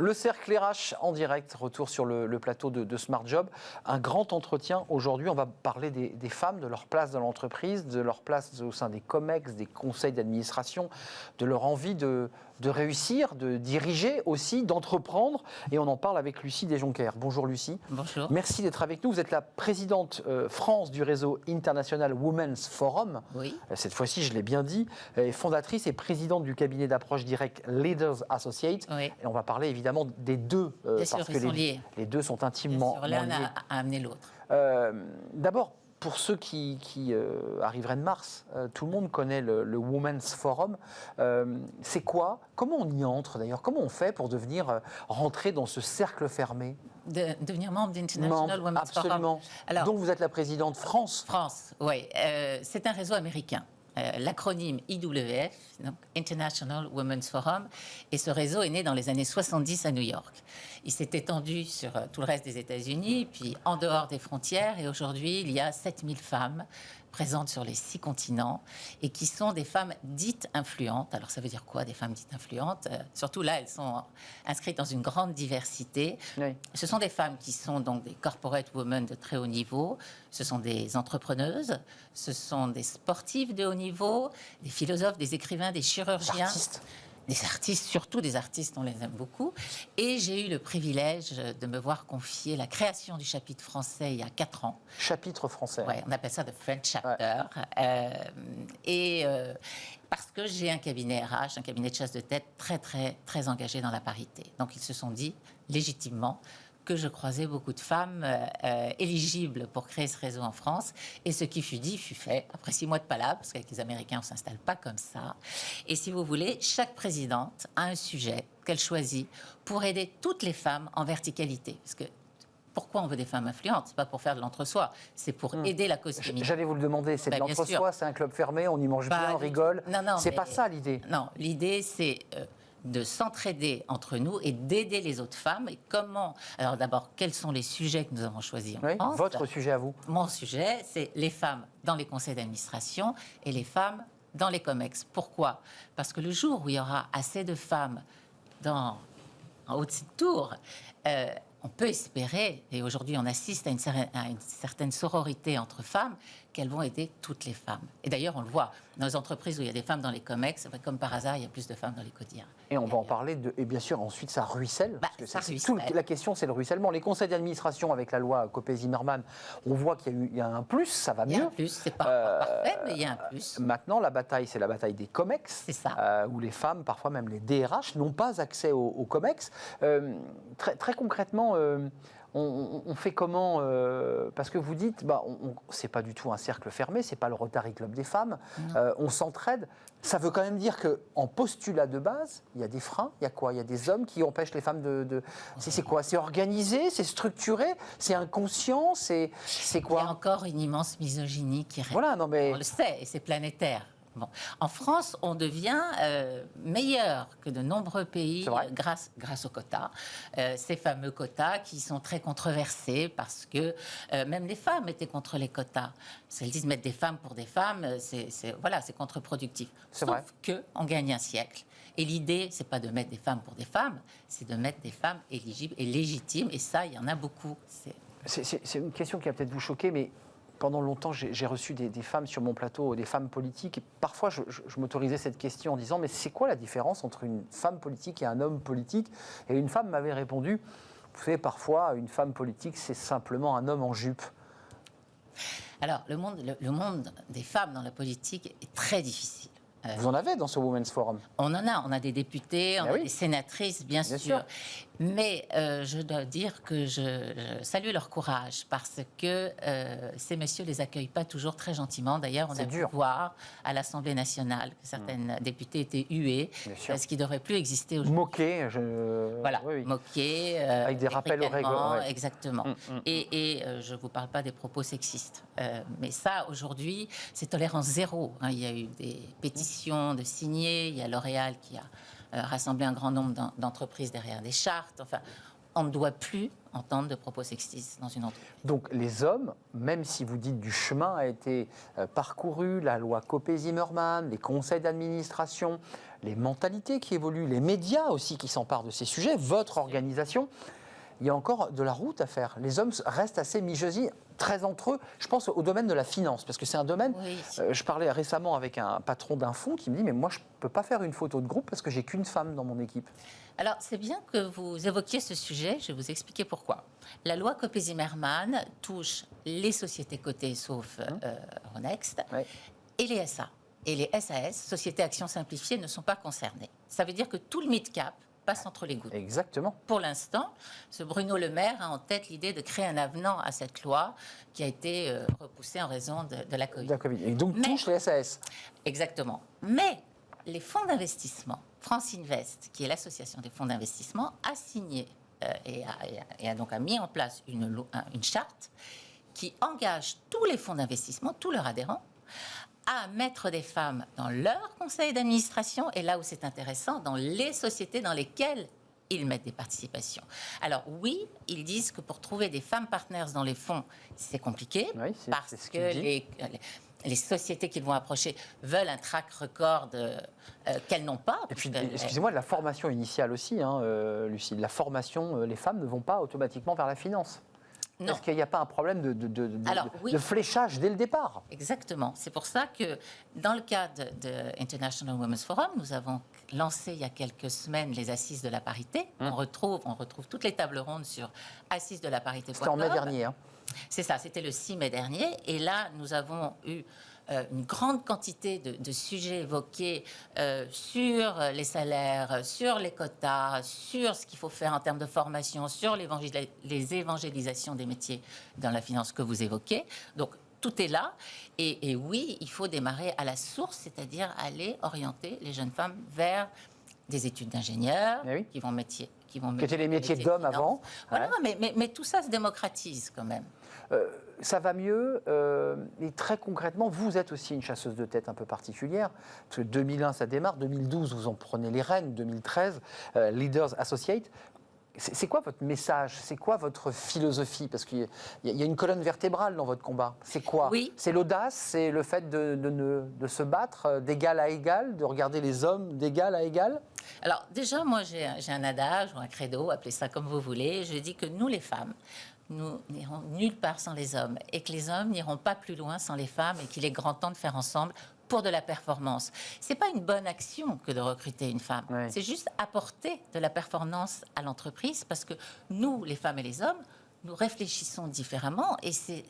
Le cercle RH en direct, retour sur le plateau de Smart Job. Un grand entretien aujourd'hui. On va parler des femmes, de leur place dans l'entreprise, de leur place au sein des COMEX, des conseils d'administration, de leur envie de réussir, de diriger aussi, d'entreprendre. Et on en parle avec Lucie Desjonquers. Bonjour Lucie. Bonjour. Merci d'être avec nous. Vous êtes la présidente France du réseau International Women's Forum. Oui. Cette fois-ci, je l'ai bien dit. Fondatrice et présidente du cabinet d'approche directe Leaders Associates. Oui. Et on va parler évidemment des deux, Bien sûr, parce ils que sont liés. les deux sont intimement Bien sûr, l'un liés. a amené l'autre. D'abord, pour ceux qui arriveraient de Mars, tout le monde connaît le Women's Forum. C'est quoi? Comment on y entre d'ailleurs? Comment on fait pour devenir rentrer dans ce cercle fermé? Devenir membre d'International Women's Forum. Absolument. Alors, donc vous êtes la présidente France. France, oui. C'est un réseau américain. L'acronyme IWF, donc International Women's Forum, et ce réseau est né dans les années 70 à New York. Il s'est étendu sur tout le reste des États-Unis, puis en dehors des frontières, et aujourd'hui, il y a 7000 femmes présentes sur les 6 continents, et qui sont des femmes dites influentes. Alors ça veut dire quoi, des femmes dites influentes? Surtout là, elles sont inscrites dans une grande diversité. Oui. Ce sont des femmes qui sont donc des corporate women de très haut niveau, ce sont des entrepreneuses, ce sont des sportives de haut niveau, des philosophes, des écrivains, des chirurgiens. Des artistes, surtout des artistes, on les aime beaucoup. Et j'ai eu le privilège de me voir confier la création du chapitre français il y a 4 ans. Chapitre français. Ouais, on appelle ça the French chapter. Parce que j'ai un cabinet RH, un cabinet de chasse de tête très engagé dans la parité. Donc ils se sont dit légitimement que je croisais beaucoup de femmes éligibles pour créer ce réseau en France. Et ce qui fut dit fut fait. Après 6 mois de palabres, parce qu'avec les Américains, on ne s'installe pas comme ça. Et si vous voulez, chaque présidente a un sujet qu'elle choisit pour aider toutes les femmes en verticalité. Parce que pourquoi on veut des femmes influentes? Ce n'est pas pour faire de l'entre-soi, c'est pour aider la cause féminine. J'allais vous le demander, c'est de l'entre-soi, c'est un club fermé, on y mange bien, on rigole. Non, c'est pas ça l'idée. Non, l'idée c'est de s'entraider entre nous et d'aider les autres femmes. Et comment? Alors d'abord, quels sont les sujets que nous avons choisis en France? Votre sujet à vous? Mon sujet, c'est les femmes dans les conseils d'administration et les femmes dans les COMEX. Pourquoi? Parce que le jour où il y aura assez de femmes en haut de cette tour, on peut espérer, et aujourd'hui on assiste à une certaine sororité entre femmes, qu'elles vont aider toutes les femmes. Et d'ailleurs, on le voit, dans les entreprises où il y a des femmes dans les COMEX, comme par hasard, il y a plus de femmes dans les quotidiens. Et on va en parler, et bien sûr, ensuite, ça ruisselle. Parce que ça ruisselle. La question, c'est le ruissellement. Les conseils d'administration, avec la loi Copé-Zimmermann, on voit qu'il y a un plus, ça va mieux. Il y a un plus, c'est pas parfait, mais il y a un plus. Maintenant, la bataille, c'est la bataille des COMEX. C'est ça. Où les femmes, parfois même les DRH, n'ont pas accès aux COMEX. Très concrètement, on fait comment? Parce que vous dites, c'est pas du tout un cercle fermé, c'est pas le Rotary Club des femmes. On s'entraide. Ça veut quand même dire qu'en postulat de base, il y a des freins. Il y a quoi? Il y a des hommes qui empêchent les femmes de... C'est quoi? C'est organisé? C'est structuré? C'est inconscient? C'est quoi? Il y a encore une immense misogynie qui règne. Voilà, non mais... On le sait, et c'est planétaire. Bon. En France, on devient meilleur que de nombreux pays grâce aux quotas. Ces fameux quotas qui sont très controversés parce que même les femmes étaient contre les quotas. Parce qu'elles disent mettre des femmes pour des femmes, c'est contre-productif. Sauf qu'on gagne un siècle. Et l'idée, c'est pas de mettre des femmes pour des femmes, c'est de mettre des femmes éligibles et légitimes. Et ça, il y en a beaucoup. C'est une question qui va peut-être vous choquer, mais... Pendant longtemps, j'ai reçu des femmes sur mon plateau, des femmes politiques. Et parfois, je m'autorisais cette question en disant « Mais c'est quoi la différence entre une femme politique et un homme politique ?» Et une femme m'avait répondu « Vous savez, parfois, une femme politique, c'est simplement un homme en jupe. » Alors, le monde des femmes dans la politique est très difficile. Vous en avez dans ce Women's Forum? On a des députés, on a des sénatrices, bien sûr. Mais je dois dire que je salue leur courage parce que ces messieurs ne les accueillent pas toujours très gentiment. D'ailleurs, on a pu voir à l'Assemblée nationale que certaines députées étaient huées, ce qui ne devrait plus exister aujourd'hui. Moquées. Voilà, moquées. Avec des rappels aux règles. Exactement. Et je ne vous parle pas des propos sexistes. Mais ça, aujourd'hui, c'est tolérance zéro. Il y a eu des pétitions de signer, il y a L'Oréal qui a rassemblé un grand nombre d'entreprises derrière des chartes. Enfin, on ne doit plus entendre de propos sexistes dans une entreprise. Donc les hommes, même si vous dites du chemin a été parcouru, la loi Copé-Zimmermann, les conseils d'administration, les mentalités qui évoluent, les médias aussi qui s'emparent de ces sujets, votre organisation, il y a encore de la route à faire. Les hommes restent assez mijosis, très entre eux. Je pense au domaine de la finance, parce que c'est un domaine... Oui. Je parlais récemment avec un patron d'un fonds qui me dit « Mais moi, je ne peux pas faire une photo de groupe parce que j'ai qu'une femme dans mon équipe. » Alors, c'est bien que vous évoquiez ce sujet, je vais vous expliquer pourquoi. La loi Copé-Zimmermann touche les sociétés cotées, sauf Euronext, Ouais. et les SA. Et les SAS, Sociétés Actions Simplifiées, ne sont pas concernées. Ça veut dire que tout le mid-cap passe entre les gouttes. Exactement. Pour l'instant, ce Bruno Le Maire a en tête l'idée de créer un avenant à cette loi qui a été repoussée en raison de la Covid. Et donc touche les SAS. Exactement. Mais les fonds d'investissement, France Invest, qui est l'association des fonds d'investissement, a signé et a donc mis en place une charte qui engage tous les fonds d'investissement, tous leurs adhérents, à mettre des femmes dans leur conseil d'administration et là où c'est intéressant, dans les sociétés dans lesquelles ils mettent des participations. Alors oui, ils disent que pour trouver des femmes partenaires dans les fonds, c'est compliqué Oui, parce c'est ce que qu'il dit. les sociétés qu'ils vont approcher veulent un track record qu'elles n'ont pas. Et puis, puisque- excusez-moi, de la formation initiale aussi, hein, Lucie. La formation, les femmes ne vont pas automatiquement vers la finance. Non. Est-ce qu'il n'y a pas un problème Alors, oui. de fléchage dès le départ? Exactement. C'est pour ça que, dans le cadre de International Women's Forum, nous avons lancé il y a quelques semaines les Assises de la parité. On retrouve toutes les tables rondes sur Assises de la parité. C'était en mai dernier. Hein. C'est ça, c'était le 6 mai dernier. Et là, nous avons eu une grande quantité de sujets évoqués sur les salaires, sur les quotas, sur ce qu'il faut faire en termes de formation, sur les évangélisations des métiers dans la finance que vous évoquez. Donc, tout est là. Et oui, il faut démarrer à la source, c'est-à-dire aller orienter les jeunes femmes vers des études d'ingénieurs Eh oui. qui étaient les métiers d'hommes avant. Voilà, mais tout ça se démocratise quand même. Ça va mieux. Et très concrètement, vous êtes aussi une chasseuse de tête un peu particulière. Parce que 2001, ça démarre. 2012, vous en prenez les rênes. 2013, Leaders Associate. C'est quoi votre message? C'est quoi votre philosophie? Parce qu'il y a une colonne vertébrale dans votre combat. C'est quoi? Oui. C'est l'audace, c'est le fait de se battre d'égal à égal, de regarder les hommes d'égal à égal? Alors déjà, moi j'ai un adage ou un credo, appelez ça comme vous voulez. Je dis que nous les femmes, nous n'irons nulle part sans les hommes et que les hommes n'iront pas plus loin sans les femmes et qu'il est grand temps de faire ensemble pour de la performance. C'est pas une bonne action que de recruter une femme. Oui. C'est juste apporter de la performance à l'entreprise parce que nous, les femmes et les hommes, nous réfléchissons différemment et c'est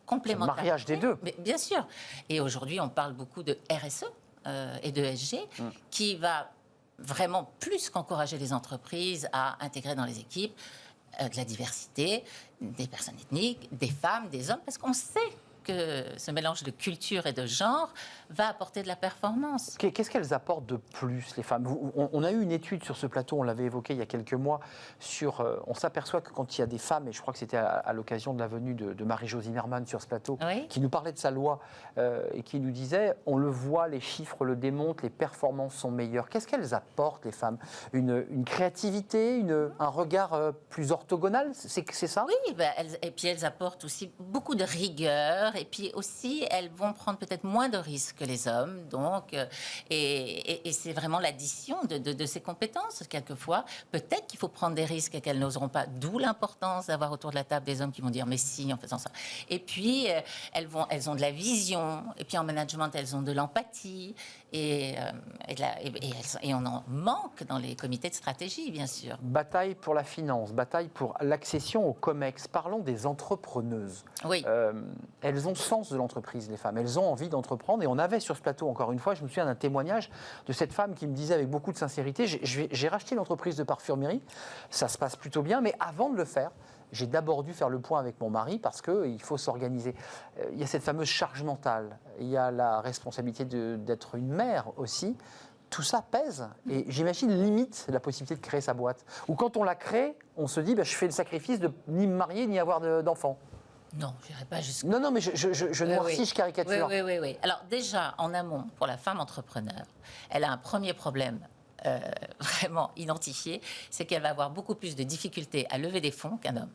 complémentaire. Le mariage des deux. Mais bien sûr. Et aujourd'hui, on parle beaucoup de RSE et de ESG qui va vraiment plus qu'encourager les entreprises à intégrer dans les équipes de la diversité, des personnes ethniques, des femmes, des hommes, parce qu'on sait que ce mélange de culture et de genre va apporter de la performance. Qu'est-ce qu'elles apportent de plus, les femmes? On a eu une étude sur ce plateau, on l'avait évoqué il y a quelques mois, on s'aperçoit que quand il y a des femmes, et je crois que c'était à l'occasion de la venue de Marie-Jo Zimmermann sur ce plateau, Oui. qui nous parlait de sa loi et qui nous disait, on le voit, les chiffres le démontrent, les performances sont meilleures. Qu'est-ce qu'elles apportent, les femmes? Une créativité, un regard plus orthogonal, c'est ça? Oui, et puis elles apportent aussi beaucoup de rigueur, et puis aussi elles vont prendre peut-être moins de risques que les hommes, donc, et c'est vraiment l'addition de ces compétences, quelquefois. Peut-être qu'il faut prendre des risques et qu'elles n'oseront pas, d'où l'importance d'avoir autour de la table des hommes qui vont dire « mais si » en faisant ça. Et puis, elles ont de la vision, et puis en management, elles ont de l'empathie, et on en manque dans les comités de stratégie, bien sûr. Bataille pour la finance, bataille pour l'accession au COMEX. Parlons des entrepreneuses. Oui. Elles ont sens de l'entreprise, les femmes. Elles ont envie d'entreprendre. Et on avait sur ce plateau, encore une fois, je me souviens d'un témoignage de cette femme qui me disait avec beaucoup de sincérité, j'ai racheté une entreprise de parfumerie, ça se passe plutôt bien, mais avant de le faire, j'ai d'abord dû faire le point avec mon mari parce qu'il faut s'organiser. Il y a cette fameuse charge mentale, il y a la responsabilité d'être une mère aussi. Tout ça pèse et j'imagine limite la possibilité de créer sa boîte. Ou quand on la crée, on se dit je fais le sacrifice de ni me marier ni avoir d'enfants. Non, je n'irai pas jusqu'à... Non, mais je noircis, je caricature. Oui. Alors déjà, en amont, pour la femme entrepreneur, elle a un premier problème vraiment identifié, c'est qu'elle va avoir beaucoup plus de difficultés à lever des fonds qu'un homme.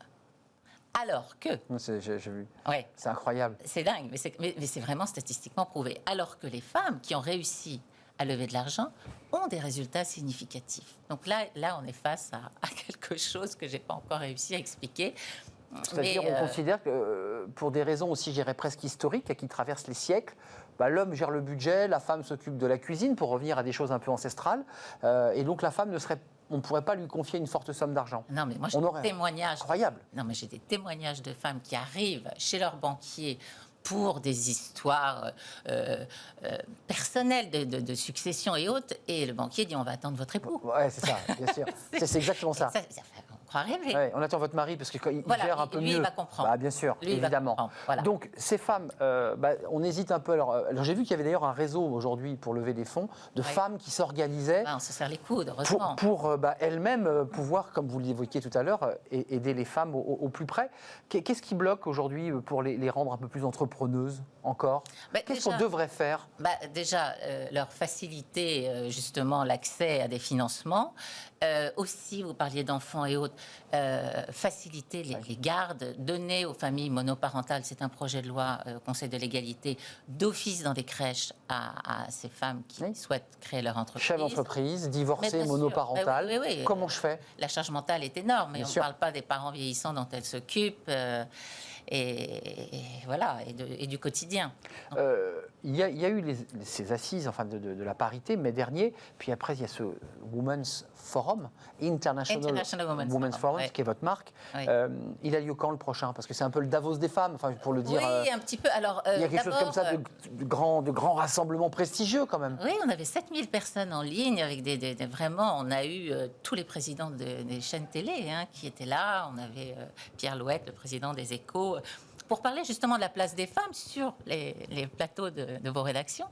Alors que... J'ai vu. Ouais, C'est incroyable. c'est dingue, mais c'est vraiment statistiquement prouvé. Alors que les femmes qui ont réussi à lever de l'argent ont des résultats significatifs. Donc là on est face à quelque chose que je n'ai pas encore réussi à expliquer. C'est-à-dire, on considère que, pour des raisons aussi, je dirais, presque historiques, qui traversent les siècles, l'homme gère le budget, la femme s'occupe de la cuisine, pour revenir à des choses un peu ancestrales, et donc la femme on ne pourrait pas lui confier une forte somme d'argent. Non, mais moi, j'ai des témoignages. Incroyable. Non, mais j'ai des témoignages de femmes qui arrivent chez leur banquier pour des histoires personnelles de succession et autres, et le banquier dit on va attendre votre époux. Ouais, c'est ça, bien sûr. C'est exactement ça. On croit rêver. Ouais, on attend votre mari parce qu'il gère un peu lui, mieux. Il va comprendre. Bien sûr, lui, évidemment. Voilà. Donc ces femmes, on hésite un peu. Alors j'ai vu qu'il y avait d'ailleurs un réseau aujourd'hui pour lever des fonds de femmes qui s'organisaient. On se serre les coudes, heureusement. Pour elles-mêmes pouvoir, comme vous l'évoquiez tout à l'heure, aider les femmes au plus près. Qu'est-ce qui bloque aujourd'hui pour les rendre un peu plus entrepreneuses encore? Qu'est-ce qu'on devrait faire? Déjà, leur faciliter justement l'accès à des financements. Aussi, vous parliez d'enfants et autres, faciliter les gardes, donner aux familles monoparentales, c'est un projet de loi au Conseil de l'égalité, d'office dans des crèches à ces femmes qui souhaitent créer leur entreprise. Chef d'entreprise, divorcée, monoparentale, oui. Comment je fais? La charge mentale est énorme, mais Bien on ne sûr. parle pas des parents vieillissants dont elles s'occupent. Et voilà, et du quotidien. Il y a eu ces assises de la parité, mai dernier, puis après il y a ce Women's Forum, International Women's Forum, qui est votre marque. Oui. Il a lieu quand le prochain? Parce que c'est un peu le Davos des femmes, pour le dire. Oui, un petit peu. Alors, il y a quelque chose comme ça de grands rassemblements prestigieux quand même. Oui, on avait 7000 personnes en ligne, avec vraiment, on a eu tous les présidents des chaînes télé qui étaient là. On avait Pierre Louette, le président des Échos, pour parler justement de la place des femmes sur les plateaux de vos rédactions.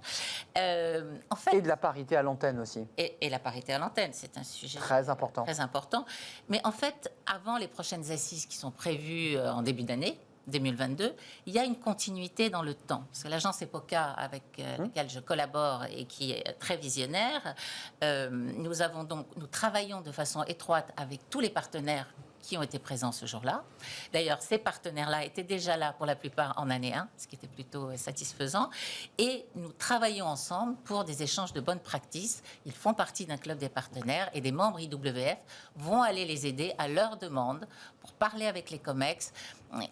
En fait, et de la parité à l'antenne aussi. Et la parité à l'antenne, c'est un sujet très important. Très important. Mais en fait, avant les prochaines assises qui sont prévues en début d'année, 2022, il y a une continuité dans le temps. Parce que l'agence EPOCA, avec laquelle je collabore et qui est très visionnaire, nous travaillons de façon étroite avec tous les partenaires qui ont été présents ce jour-là. D'ailleurs, ces partenaires-là étaient déjà là pour la plupart en année 1, ce qui était plutôt satisfaisant. Et nous travaillons ensemble pour des échanges de bonnes pratiques. Ils font partie d'un club des partenaires et des membres IWF vont aller les aider à leur demande pour parler avec les COMEX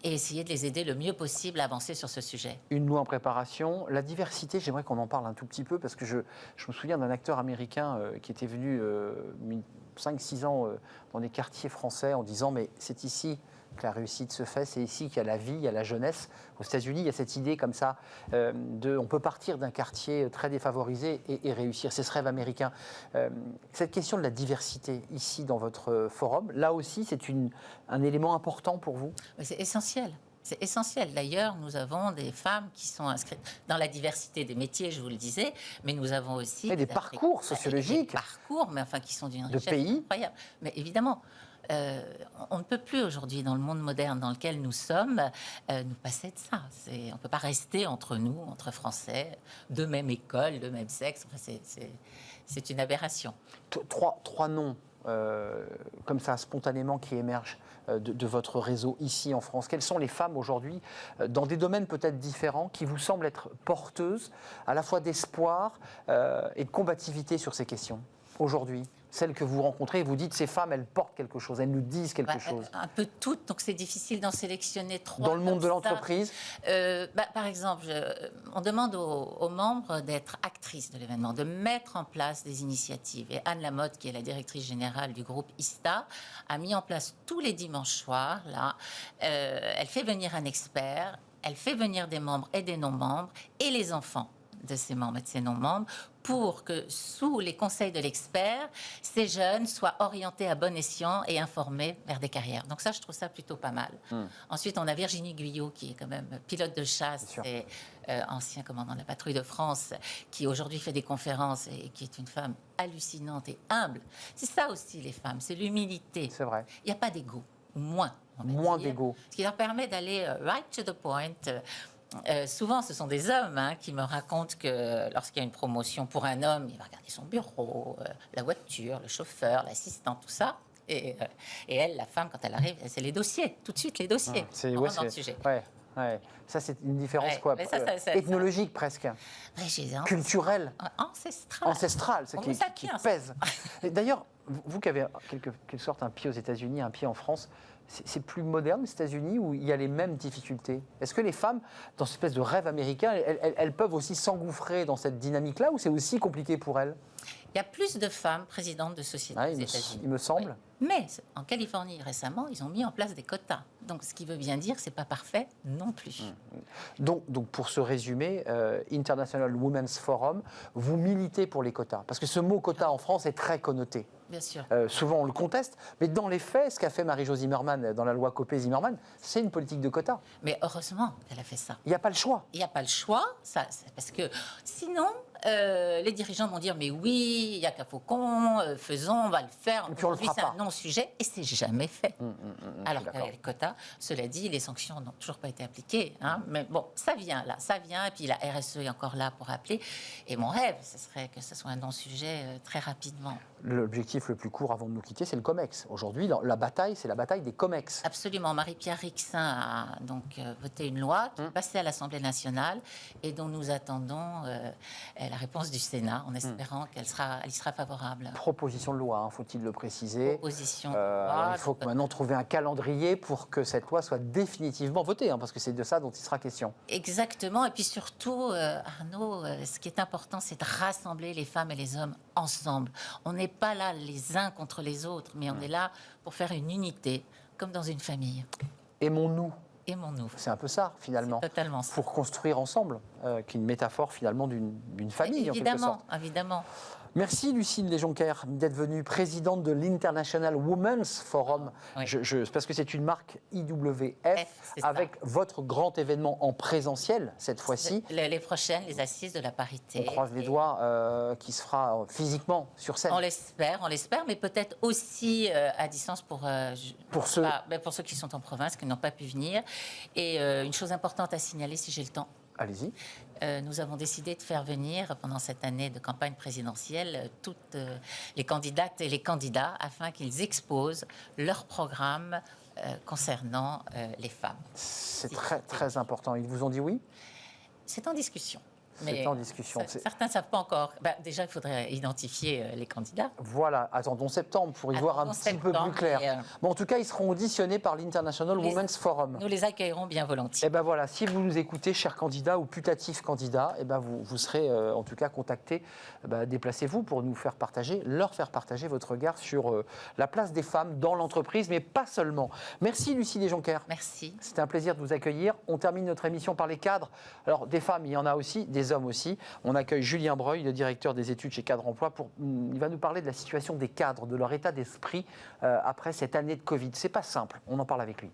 et essayer de les aider le mieux possible à avancer sur ce sujet. Une loi en préparation. La diversité, j'aimerais qu'on en parle un tout petit peu parce que je me souviens d'un acteur américain qui était venu 5-6 ans dans des quartiers français en disant mais c'est ici que la réussite se fait, c'est ici qu'il y a la vie, il y a la jeunesse. Aux États-Unis, il y a cette idée comme ça on peut partir d'un quartier très défavorisé et réussir. C'est ce rêve américain. Cette question de la diversité ici dans votre forum, là aussi c'est un élément important pour vous? C'est essentiel. C'est essentiel. D'ailleurs, nous avons des femmes qui sont inscrites dans la diversité des métiers, je vous le disais, mais nous avons aussi des parcours sociologiques, des parcours, mais enfin qui sont d'une richesse pays incroyable. Mais évidemment, on ne peut plus aujourd'hui, dans le monde moderne dans lequel nous sommes, nous passer de ça. On ne peut pas rester entre nous, entre Français, de même école, de même sexe. Enfin, c'est une aberration. Trois noms comme ça, spontanément, qui émergent de votre réseau ici en France. Quelles sont les femmes aujourd'hui, dans des domaines peut-être différents, qui vous semblent être porteuses à la fois d'espoir et de combativité sur ces questions aujourd'hui? Celles que vous rencontrez, et vous dites, ces femmes, elles portent quelque chose, elles nous disent quelque chose. Un peu toutes, donc c'est difficile d'en sélectionner 3. Dans le monde de l'entreprise par exemple, on demande aux membres d'être actrices de l'événement, de mettre en place des initiatives. Et Anne Lamotte, qui est la directrice générale du groupe ISTA, a mis en place tous les dimanches soirs, là, elle fait venir un expert, elle fait venir des membres et des non-membres, et les enfants de ces membres et de ces non-membres, pour que, sous les conseils de l'expert, ces jeunes soient orientés à bon escient et informés vers des carrières. Donc ça, je trouve ça plutôt pas mal. Ensuite, on a Virginie Guyot, qui est quand même pilote de chasse et ancien commandant de la patrouille de France, qui aujourd'hui fait des conférences et qui est une femme hallucinante et humble. C'est ça aussi, les femmes, c'est l'humilité. C'est vrai. Il n'y a pas d'ego, moins. Moins d'ego. Ce qui leur permet d'aller right to the point, souvent, ce sont des hommes qui me racontent que lorsqu'il y a une promotion pour un homme, il va regarder son bureau, la voiture, le chauffeur, l'assistant, tout ça. Et elle, la femme, quand elle arrive, c'est les dossiers, tout de suite les dossiers. C'est On rentre dans le sujet. ouais. Ça, c'est une différence Ouais, quoi, mais ça, ethnologique presque, Ouais, j'ai un- culturelle, Ancestrale. c'est On qui met ça qui, hein, pèse. Et d'ailleurs, vous qui avez quelque sorte un pied aux États-Unis, un pied en France, c'est plus moderne les États-Unis où il y a les mêmes difficultés. Est-ce que les femmes, dans cette espèce de rêve américain, elles peuvent aussi s'engouffrer dans cette dynamique-là ou c'est aussi compliqué pour elles? Il y a plus de femmes présidentes de sociétés aux États-Unis. Il me semble. Oui. Mais en Californie, récemment, ils ont mis en place des quotas. Donc, ce qui veut bien dire que ce n'est pas parfait non plus. Donc, pour se résumer, International Women's Forum, vous militez pour les quotas. Parce que ce mot quota en France est très connoté. Bien sûr. Souvent, on le conteste. Mais dans les faits, ce qu'a fait Marie-Jo Zimmermann dans la loi Copé-Zimmermann, c'est une politique de quotas. Mais heureusement qu'elle a fait ça. Il n'y a pas le choix. Il n'y a pas le choix, ça, parce que sinon, les dirigeants vont dire mais oui, il n'y a qu'à Faucon, faisons, on va le faire. Et puis on le fera c'est pas. un non-sujet et c'est jamais fait. Alors d'accord. les quotas, cela dit, les sanctions n'ont toujours pas été appliquées. Mais bon, ça vient là, ça vient. Et puis la RSE est encore là pour appeler. Et mon rêve, ce serait que ce soit un non-sujet très rapidement. L'objectif le plus court avant de nous quitter, c'est le COMEX. Aujourd'hui, la bataille, c'est la bataille des COMEX. Absolument. Marie-Pierre Rixain a donc voté une loi qui est passée à l'Assemblée nationale et dont nous attendons la réponse du Sénat en espérant qu'elle y sera favorable. Proposition de loi, faut-il le préciser. Proposition de loi. Il faut maintenant trouver un calendrier pour que cette loi soit définitivement votée, parce que c'est de ça dont il sera question. Exactement. Et puis surtout, Arnaud, ce qui est important, c'est de rassembler les femmes et les hommes ensemble. On n'est pas là les uns contre les autres, mais on est là pour faire une unité, comme dans une famille. Aimons-nous. Aimons-nous. C'est un peu ça, finalement. C'est totalement ça. Pour construire ensemble, qui est une métaphore, finalement, d'une famille, en quelque sorte. Évidemment. Merci Lucille Léjonquer d'être venue présidente de l'International Women's Forum. Oui. Parce que c'est une marque IWF avec votre grand événement en présentiel cette fois-ci. Les prochaines, les assises de la parité. On croise les doigts qui se fera physiquement sur scène. On l'espère, mais peut-être aussi à distance pour ceux qui sont en province, qui n'ont pas pu venir. Et une chose importante à signaler, si j'ai le temps. Allez-y. Nous avons décidé de faire venir, pendant cette année de campagne présidentielle, toutes les candidates et les candidats afin qu'ils exposent leur programme concernant les femmes. C'est très important. Ils vous ont dit oui? C'est en discussion. C'est en discussion. Certains ne savent pas encore. Déjà, il faudrait identifier les candidats. Voilà, attendons septembre pour y voir un petit peu plus clair. Bon, en tout cas, ils seront auditionnés par l'International Women's Forum. Nous les accueillerons bien volontiers. Et ben voilà, si vous nous écoutez, chers candidats ou putatifs candidats, et ben vous serez en tout cas contactés. Déplacez-vous pour nous faire partager, leur faire partager votre regard sur la place des femmes dans l'entreprise, mais pas seulement. Merci Lucie Léjonquer. Merci. C'était un plaisir de vous accueillir. On termine notre émission par les cadres. Alors, des femmes, il y en a aussi, des hommes aussi. On accueille Julien Breuil, le directeur des études chez Cadre Emploi. Il va nous parler de la situation des cadres, de leur état d'esprit après cette année de Covid. C'est pas simple. On en parle avec lui.